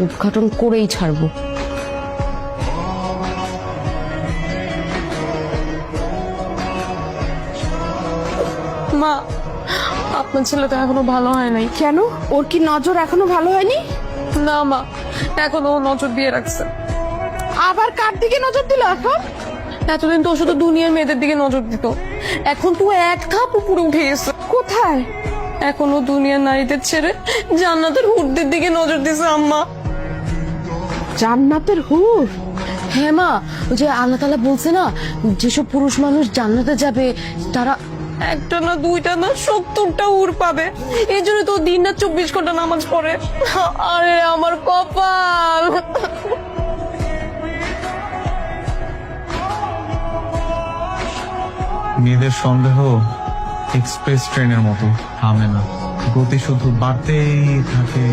উদ্ঘাটন করেই ছাড়বো। মা, আপনার ছেলে তো এখনো ভালো হয় নাই। কেন? ওর কি নজর এখনো ভালো হয়নি? না মা, এখনো ও নজর দিয়ে রাখছে। আবার কার দিকে নজর দিল এখন? এতদিন তো ও শুধু দুনিয়ার মেয়েদের দিকে নজর দিত, এখন তো এক ধাপ উপরে উঠে গেছে। কোথায়? এখনো দুনিয়ার নারীদের ছেড়ে জান্নাতের হুরদের দিকে নজর দিছে আম্মা। জান্নাতের হুর? হ্যাঁ মা, ওই যে আল্লাহ তাআলা বলছে না, যেসব পুরুষ মানুষ জান্নাতে যাবে তারা একটা না দুইটা না 70টা হুর পাবে। এই জন্য তো দিন রাত 24 ঘন্টা নামাজ পড়ে। আরে আমার কপাল। মেয়েদের সন্দেহ এক্সপ্রেস ট্রেনের মতো থামে না, গতি শুধু বাড়তেই থাকে।